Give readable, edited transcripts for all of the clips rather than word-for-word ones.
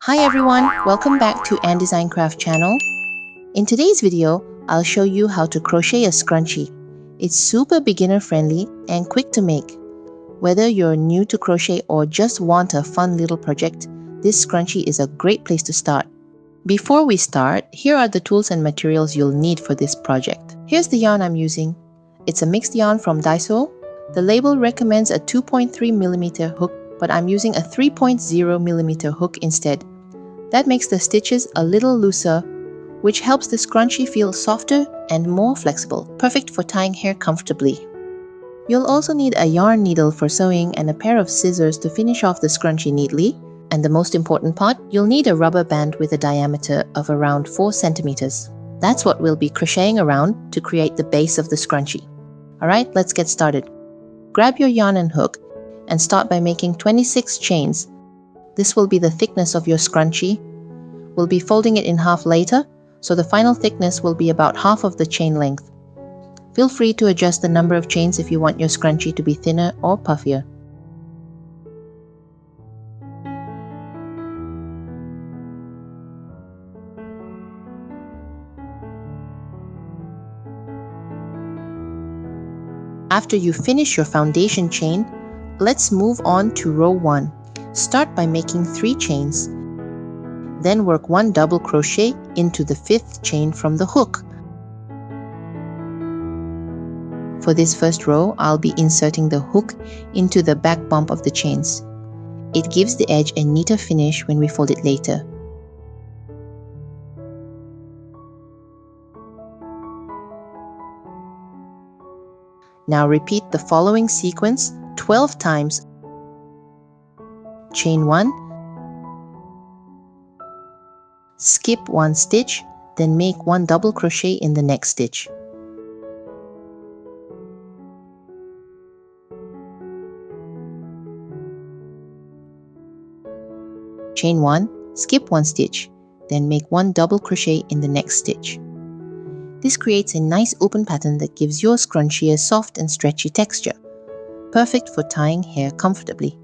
Hi everyone, welcome back to Ann Design Craft channel. In today's video, I'll show you how to crochet a scrunchie. It's super beginner friendly and quick to make. Whether you're new to crochet or just want a fun little project, this scrunchie is a great place to start. Before we start, here are the tools and materials you'll need for this project. Here's the yarn I'm using. It's a mixed yarn from Daiso. The label recommends a 2.3mm hook, but I'm using a 3.0mm hook instead. That makes the stitches a little looser, which helps the scrunchie feel softer and more flexible, perfect for tying hair comfortably. You'll also need a yarn needle for sewing and a pair of scissors to finish off the scrunchie neatly. And the most important part, you'll need a rubber band with a diameter of around 4 centimeters. That's what we'll be crocheting around to create the base of the scrunchie. Alright, let's get started. Grab your yarn and hook and start by making 26 chains. This will be the thickness of your scrunchie. We'll be folding it in half later, so the final thickness will be about half of the chain length. Feel free to adjust the number of chains if you want your scrunchie to be thinner or puffier. After you finish your foundation chain, let's move on to row 1. Start by making 3 chains. Then work 1 double crochet into the 5th chain from the hook. For this first row, I'll be inserting the hook into the back bump of the chains. It gives the edge a neater finish when we fold it later. Now repeat the following sequence 12 times. Chain 1, skip 1 stitch, then make 1 double crochet in the next stitch. Chain 1, skip 1 stitch, then make 1 double crochet in the next stitch. This creates a nice open pattern that gives your scrunchie a soft and stretchy texture, perfect for tying hair comfortably.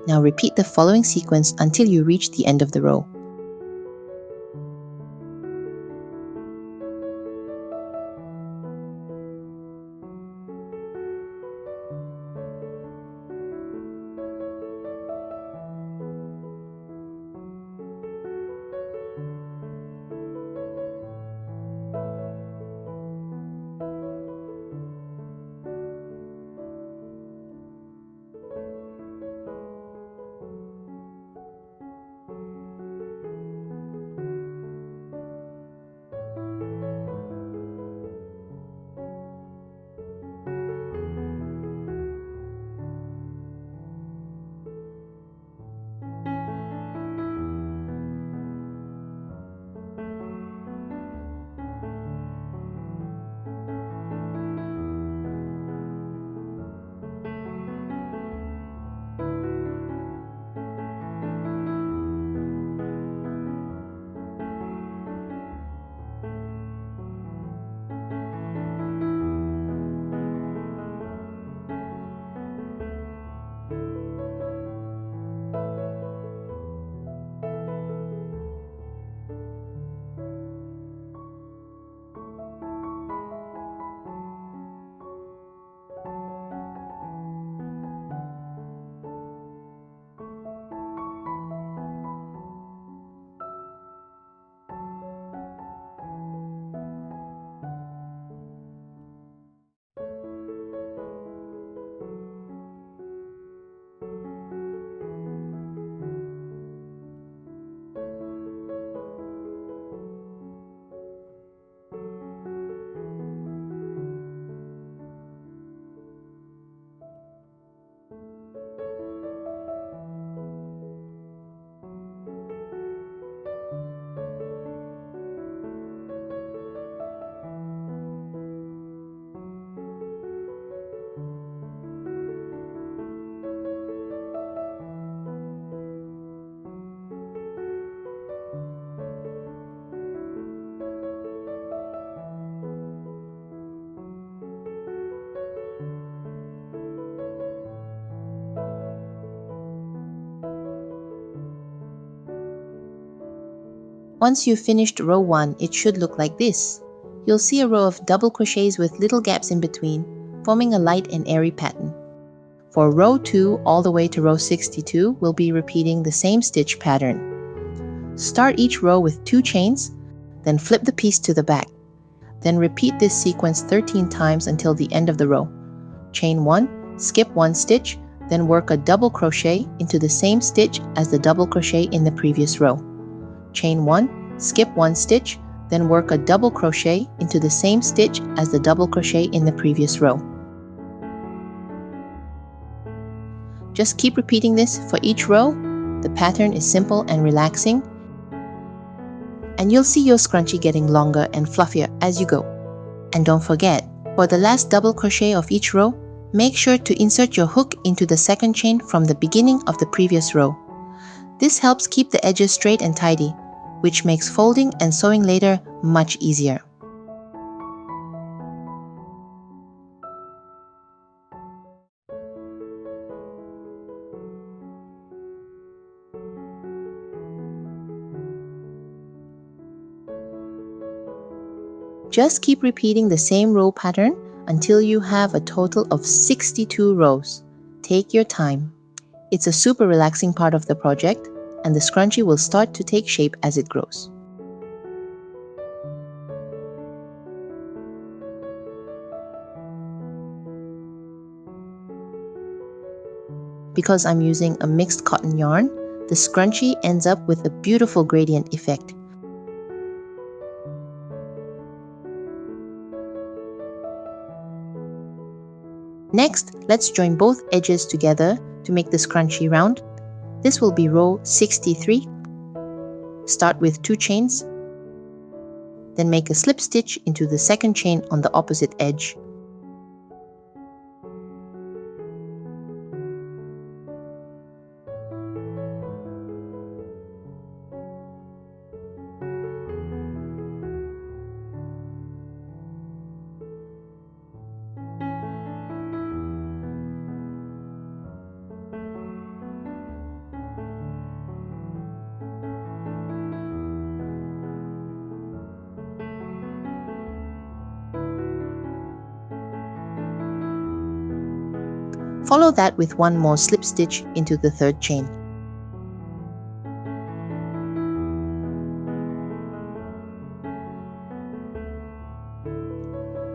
Now repeat the following sequence until you reach the end of the row. Once you've finished row 1, it should look like this. You'll see a row of double crochets with little gaps in between, forming a light and airy pattern. For row 2 all the way to row 62, we'll be repeating the same stitch pattern. Start each row with 2 chains, then flip the piece to the back. Then repeat this sequence 13 times until the end of the row. Chain 1, skip 1 stitch, then work a double crochet into the same stitch as the double crochet in the previous row. Chain 1, skip 1 stitch, then work a double crochet into the same stitch as the double crochet in the previous row. Just keep repeating this for each row. The pattern is simple and relaxing, and you'll see your scrunchie getting longer and fluffier as you go. And don't forget, for the last double crochet of each row, make sure to insert your hook into the second chain from the beginning of the previous row. This helps keep the edges straight and tidy, which makes folding and sewing later much easier. Just keep repeating the same row pattern until you have a total of 62 rows. Take your time. It's a super relaxing part of the project, and the scrunchie will start to take shape as it grows. Because I'm using a mixed cotton yarn, the scrunchie ends up with a beautiful gradient effect. Next, let's join both edges together to make the scrunchie round. This will be row 63. Start with 2 chains, then make a slip stitch into the second chain on the opposite edge. Follow that with 1 more slip stitch into the third chain.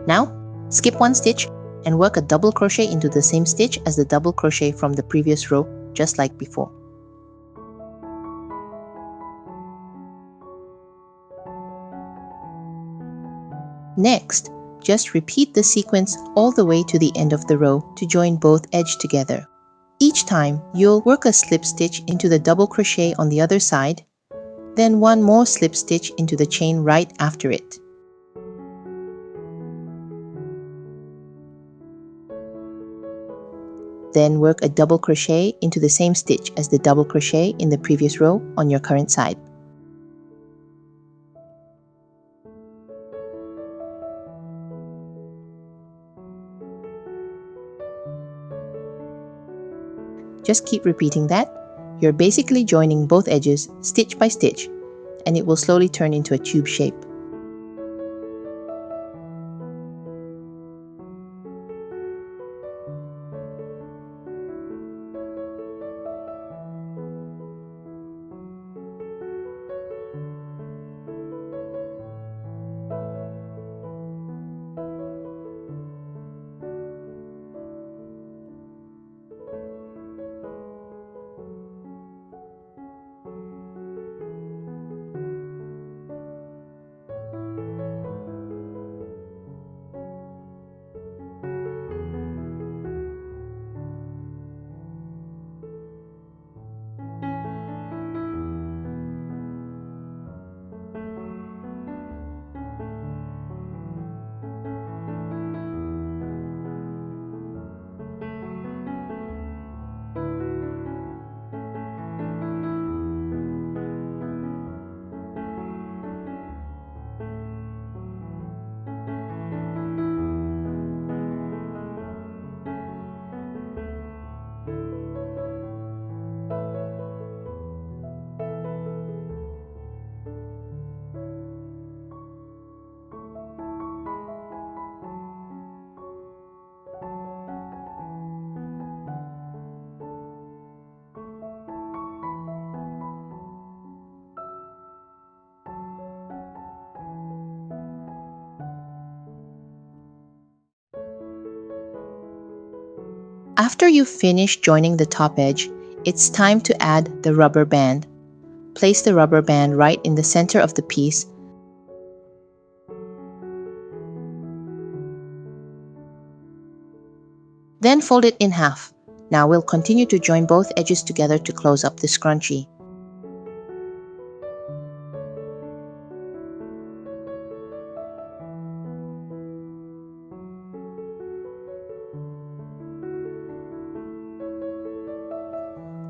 Now, skip 1 stitch and work a double crochet into the same stitch as the double crochet from the previous row, just like before. Next, just repeat the sequence all the way to the end of the row to join both edges together. Each time, you'll work a slip stitch into the double crochet on the other side, then 1 more slip stitch into the chain right after it. Then work a double crochet into the same stitch as the double crochet in the previous row on your current side. Just keep repeating that. You're basically joining both edges stitch by stitch, and it will slowly turn into a tube shape. After you finish joining the top edge, it's time to add the rubber band. Place the rubber band right in the center of the piece. Then fold it in half. Now we'll continue to join both edges together to close up the scrunchie.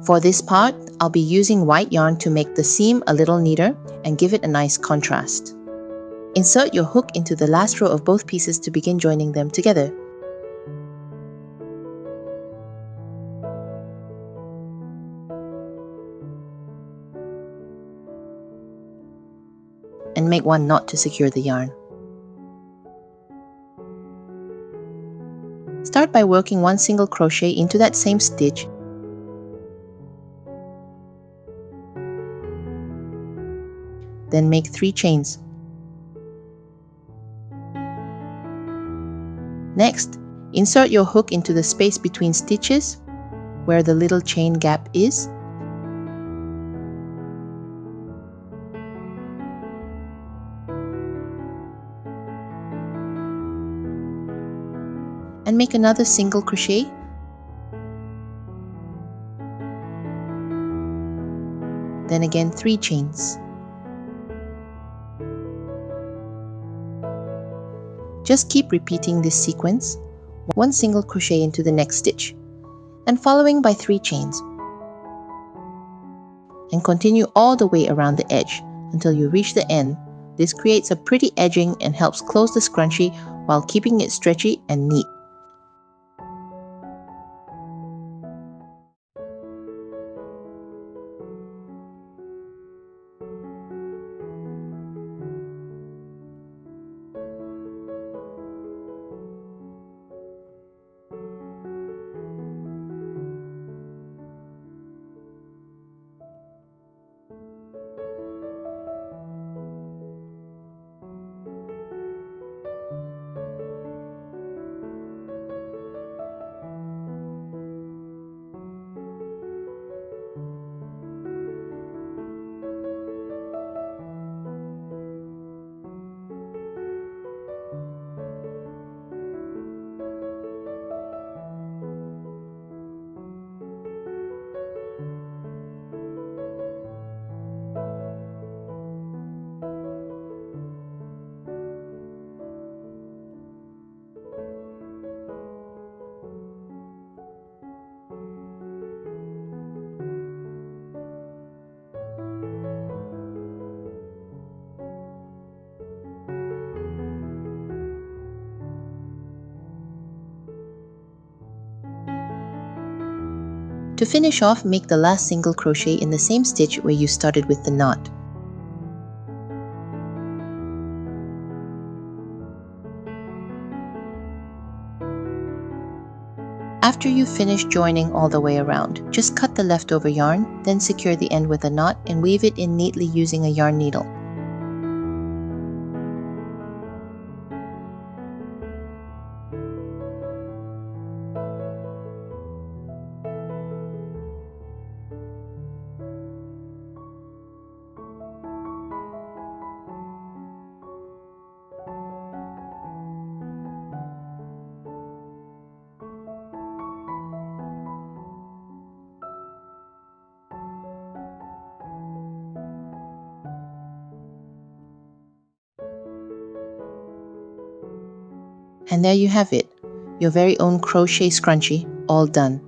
For this part, I'll be using white yarn to make the seam a little neater and give it a nice contrast. Insert your hook into the last row of both pieces to begin joining them together. And make one knot to secure the yarn. Start by working one single crochet into that same stitch. Then make 3 chains. Next, insert your hook into the space between stitches where the little chain gap is. And make another single crochet. Then again 3 chains. Just keep repeating this sequence, one single crochet into the next stitch, and following by 3 chains. And continue all the way around the edge until you reach the end. This creates a pretty edging and helps close the scrunchie while keeping it stretchy and neat. To finish off, make the last single crochet in the same stitch where you started with the knot. After you finish joining all the way around, just cut the leftover yarn, then secure the end with a knot and weave it in neatly using a yarn needle. And there you have it, your very own crochet scrunchie, all done.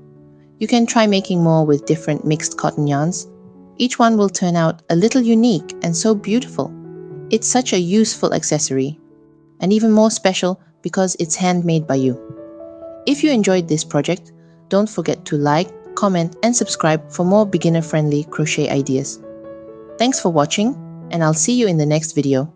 You can try making more with different mixed cotton yarns. Each one will turn out a little unique and so beautiful. It's such a useful accessory, and even more special because it's handmade by you. If you enjoyed this project, don't forget to like, comment, and subscribe for more beginner-friendly crochet ideas. Thanks for watching, and I'll see you in the next video.